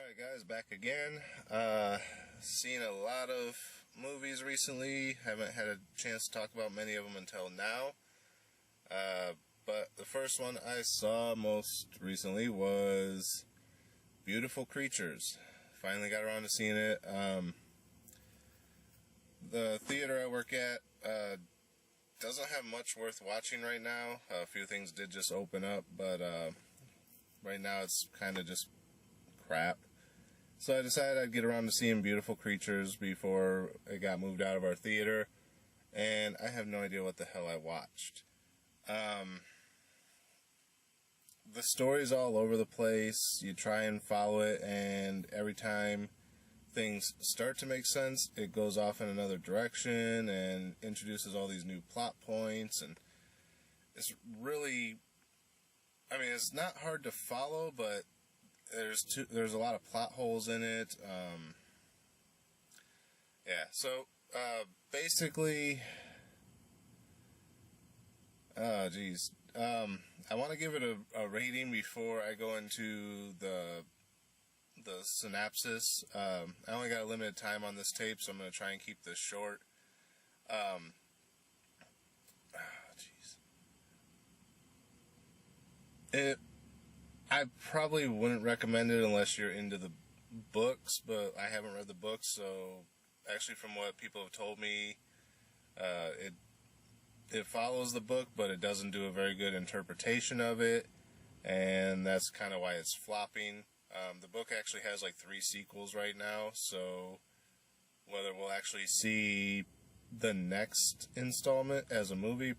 Alright guys, back again. Seen a lot of movies recently. Haven't had a chance to talk about many of them until now. But the first one I saw most recently was Beautiful Creatures. Finally got around to seeing it. The theater I work at doesn't have much worth watching right now. A few things did just open up, but right now it's kind of just crap. So I decided I'd get around to seeing Beautiful Creatures before it got moved out of our theater, and I have no idea what the hell I watched. The story's all over the place. You try and follow it, and every time things start to make sense, it goes off in another direction and introduces all these new plot points, and it's really, it's not hard to follow, but there's a lot of plot holes in it. Basically, I want to give it a rating before I go into the synopsis. I only got a limited time on this tape, so I'm going to try and keep this short. I probably wouldn't recommend it unless you're into the books, but I haven't read the books, so actually from what people have told me, it follows the book, but it doesn't do a very good interpretation of it, and that's kind of why it's flopping. The book actually has like 3 sequels right now, so whether we'll actually see the next installment as a movie,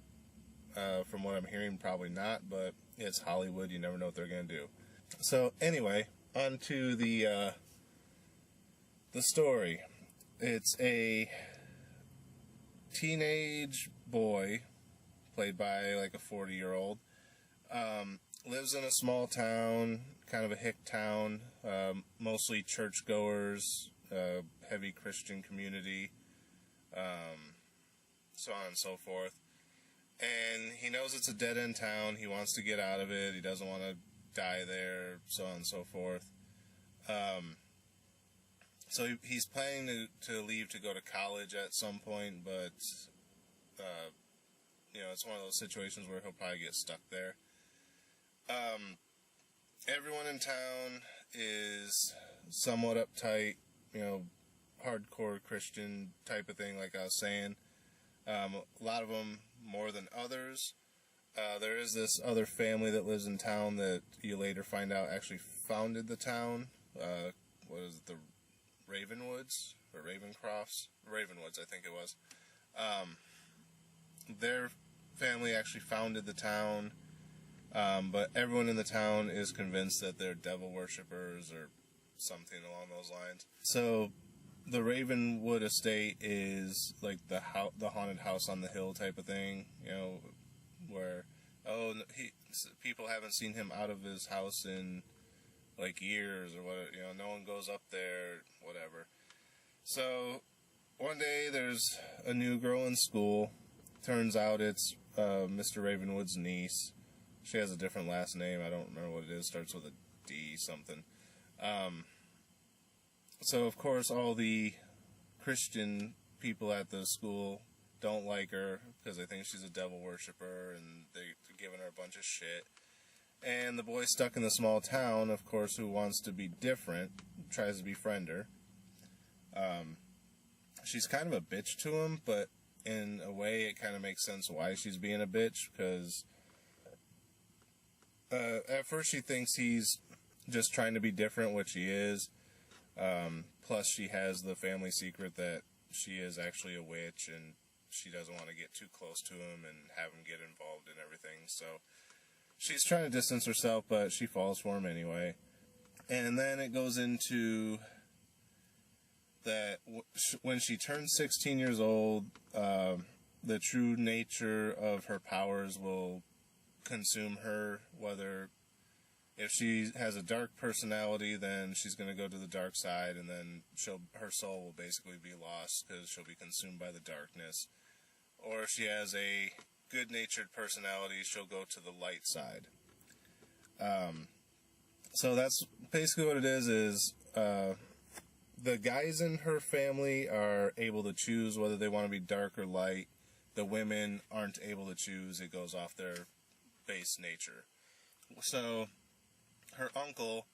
from what I'm hearing, probably not, but it's Hollywood, you never know what they're going to do. So anyway, on to the story. It's a teenage boy, played by like a 40-year-old, lives in a small town, kind of a hick town, mostly churchgoers, heavy Christian community, so on and so forth. And he knows it's a dead-end town. He wants to get out of it. He doesn't want to die there, so on and so forth. So he's planning to leave to go to college at some point, but, it's one of those situations where he'll probably get stuck there. Everyone in town is somewhat uptight, hardcore Christian type of thing, like I was saying. A lot of them more than others. There is this other family that lives in town that you later find out actually founded the town. The Ravenwoods? Or Ravencrofts? Ravenwoods, I think it was. Their family actually founded the town, but everyone in the town is convinced that they're devil worshippers or something along those lines. So the Ravenwood estate is like the haunted house on the hill type of thing, where people haven't seen him out of his house in like years or whatever. No one goes up there, whatever. So one day there's a new girl in school. Turns out it's Mr. Ravenwood's niece. She has a different last name. I don't remember what it is. Starts with a D something. So, of course, all the Christian people at the school don't like her because they think she's a devil worshiper, and they're giving her a bunch of shit. And the boy stuck in the small town, of course, who wants to be different, tries to befriend her. She's kind of a bitch to him, but in a way it kind of makes sense why she's being a bitch, because at first she thinks he's just trying to be different, which he is. Plus she has the family secret that she is actually a witch, and she doesn't want to get too close to him and have him get involved in everything. So she's trying to distance herself, but she falls for him anyway. And then it goes into that when she turns 16 years old, the true nature of her powers will consume her, whether if she has a dark personality, then she's going to go to the dark side, and then her soul will basically be lost because she'll be consumed by the darkness. Or if she has a good-natured personality, she'll go to the light side. So that's basically what it is the guys in her family are able to choose whether they want to be dark or light. The women aren't able to choose. It goes off their base nature. So her uncle,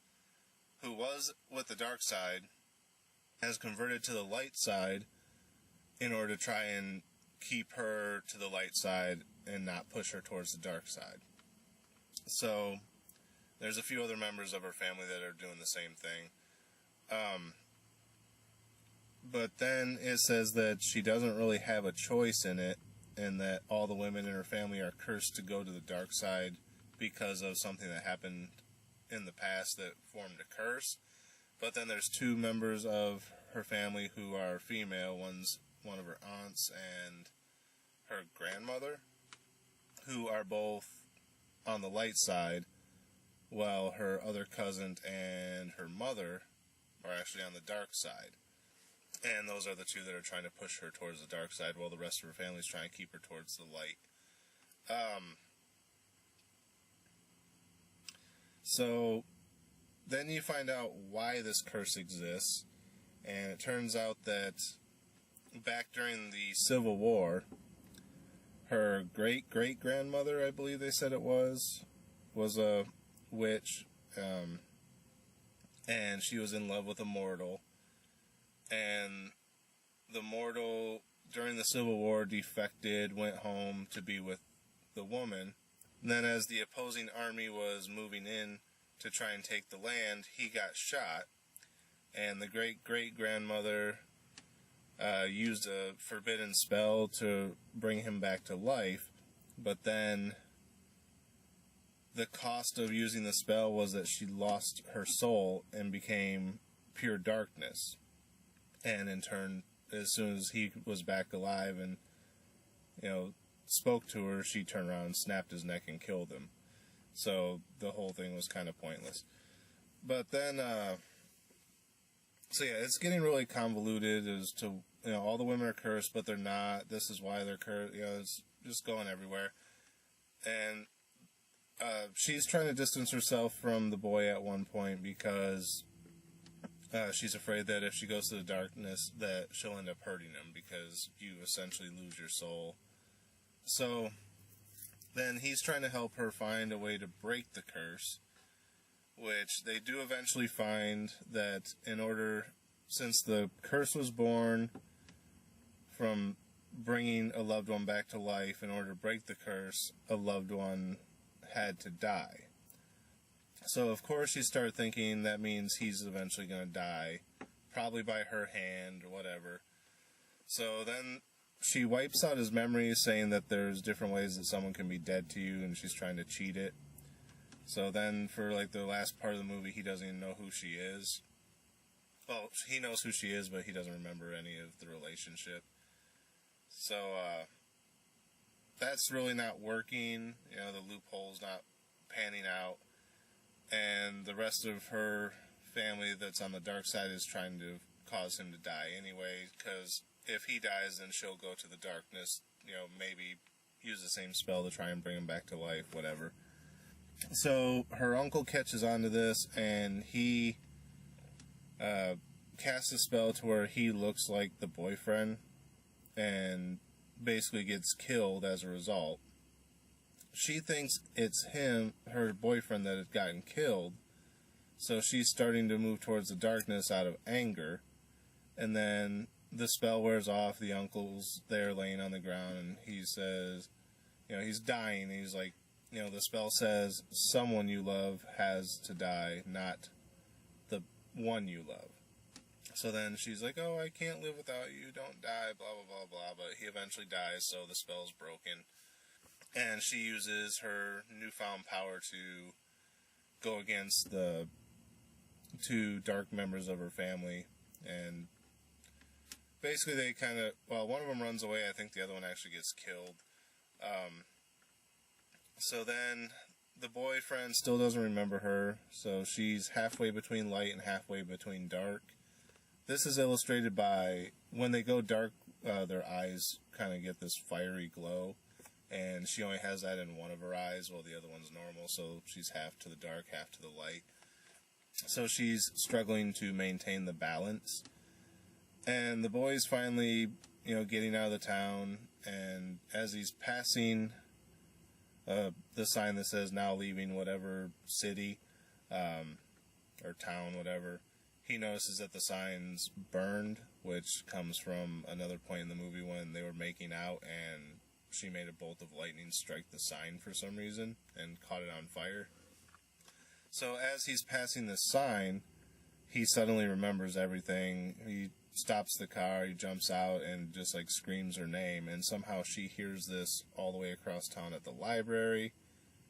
who was with the dark side, has converted to the light side in order to try and keep her to the light side and not push her towards the dark side. So there's a few other members of her family that are doing the same thing. But then it says that she doesn't really have a choice in it, and that all the women in her family are cursed to go to the dark side because of something that happened in the past that formed a curse. But then there's two members of her family who are female. One's one of her aunts and her grandmother, who are both on the light side, while her other cousin and her mother are actually on the dark side. And those are the two that are trying to push her towards the dark side, while the rest of her family is trying to keep her towards the light. So then you find out why this curse exists, and it turns out that back during the Civil War, her great-great-grandmother, I believe they said it was a witch, and she was in love with a mortal. And the mortal, during the Civil War, defected, went home to be with the woman. And then as the opposing army was moving in to try and take the land, he got shot. And the great-great-grandmother used a forbidden spell to bring him back to life. But then the cost of using the spell was that she lost her soul and became pure darkness. And in turn, as soon as he was back alive and, spoke to her, she turned around and snapped his neck and killed him. So the whole thing was kind of pointless. But then, it's getting really convoluted as to, all the women are cursed, but they're not. This is why they're cursed. It's just going everywhere. And she's trying to distance herself from the boy at one point because she's afraid that if she goes to the darkness that she'll end up hurting him because you essentially lose your soul. So then he's trying to help her find a way to break the curse, which they do eventually find that since the curse was born from bringing a loved one back to life, in order to break the curse, a loved one had to die. So, of course, she started thinking that means he's eventually going to die, probably by her hand or whatever. So then she wipes out his memories, saying that there's different ways that someone can be dead to you, and she's trying to cheat it. So then for, the last part of the movie, he doesn't even know who she is. Well, he knows who she is, but he doesn't remember any of the relationship. So, that's really not working. The loophole's not panning out. And the rest of her family that's on the dark side is trying to cause him to die anyway, because if he dies, then she'll go to the darkness, maybe use the same spell to try and bring him back to life, whatever. So her uncle catches on to this, and he casts a spell to where he looks like the boyfriend, and basically gets killed as a result. She thinks it's her boyfriend, that had gotten killed, so she's starting to move towards the darkness out of anger, and then the spell wears off, the uncle's there laying on the ground, and he says, he's dying, and he's like, the spell says, someone you love has to die, not the one you love. So then she's like, oh, I can't live without you, don't die, blah, blah, blah, blah, but he eventually dies, so the spell's broken. And she uses her newfound power to go against the two dark members of her family. And basically they one of them runs away. I think the other one actually gets killed. So then the boyfriend still doesn't remember her. So she's halfway between light and halfway between dark. This is illustrated by when they go dark, their eyes kind of get this fiery glow. And she only has that in one of her eyes, while the other one's normal, so she's half to the dark, half to the light. So she's struggling to maintain the balance. And the boy's finally, getting out of the town. And as he's passing the sign that says now leaving whatever city or town, whatever, he notices that the sign's burned, which comes from another point in the movie when they were making out and she made a bolt of lightning strike the sign for some reason and caught it on fire. So as he's passing this sign, he suddenly remembers everything. He stops the car, he jumps out and just screams her name, and somehow she hears this all the way across town at the library.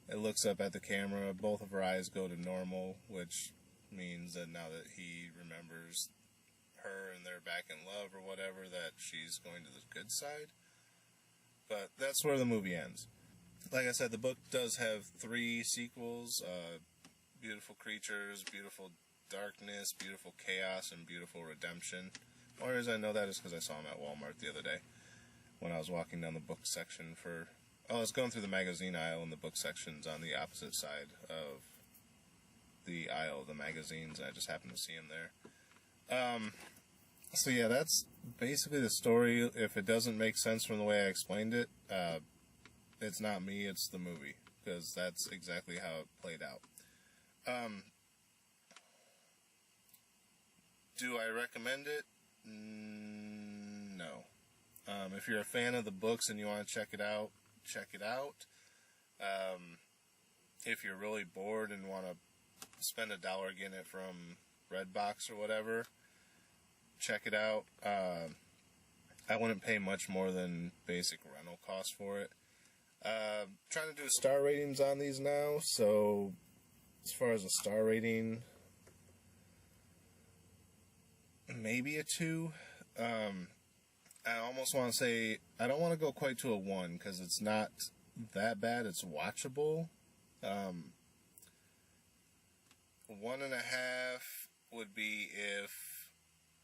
It looks up at the camera, both of her eyes go to normal, which means that now that he remembers her and they're back in love or whatever, that she's going to the good side. But that's where the movie ends. Like I said, the book does have 3 sequels, Beautiful Creatures, Beautiful Darkness, Beautiful Chaos, and Beautiful Redemption. The only reason I know that is because I saw them at Walmart the other day when I was walking down the book section I was going through the magazine aisle, and the book section's on the opposite side of the aisle of the magazines, and I just happened to see them there. So yeah, that's basically the story. If it doesn't make sense from the way I explained it, it's not me, it's the movie, because that's exactly how it played out. Do I recommend it? No. If you're a fan of the books and you want to check it out, check it out. If you're really bored and want to spend $1 getting it from Redbox or whatever, check it out. I wouldn't pay much more than basic rental cost for it. Trying to do star ratings on these now, so as far as a star rating, maybe a 2. I almost want to say, I don't want to go quite to a 1, because it's not that bad, it's watchable. 1.5 would be if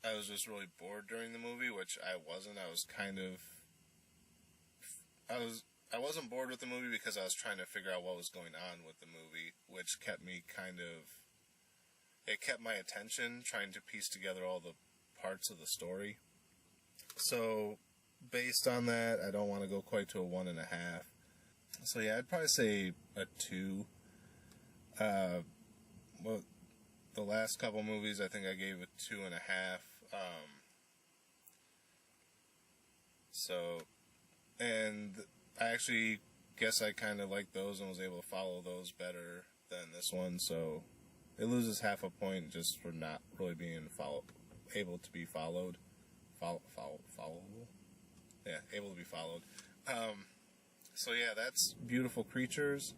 I was just really bored during the movie, which I wasn't. I wasn't bored with the movie because I was trying to figure out what was going on with the movie, which kept me it kept my attention, trying to piece together all the parts of the story. So, based on that, I don't want to go quite to a 1.5. So yeah, I'd probably say a 2. Well, the last couple movies, I think I gave a 2.5. And I actually guess I kind of liked those and was able to follow those better than this one, so it loses half a point just for not really being able to be followed. Followable? Yeah, able to be followed. So yeah, that's Beautiful Creatures.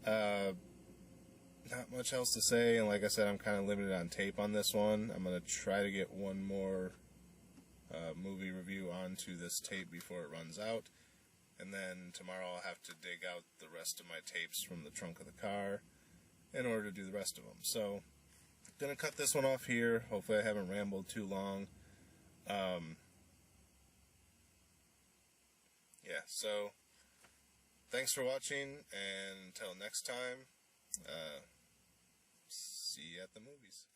Not much else to say, and like I said, I'm kind of limited on tape on this one. I'm going to try to get one more movie review onto this tape before it runs out, and then tomorrow I'll have to dig out the rest of my tapes from the trunk of the car in order to do the rest of them. So, going to cut this one off here. Hopefully I haven't rambled too long. Yeah, so thanks for watching, and until next time, see you at the movies.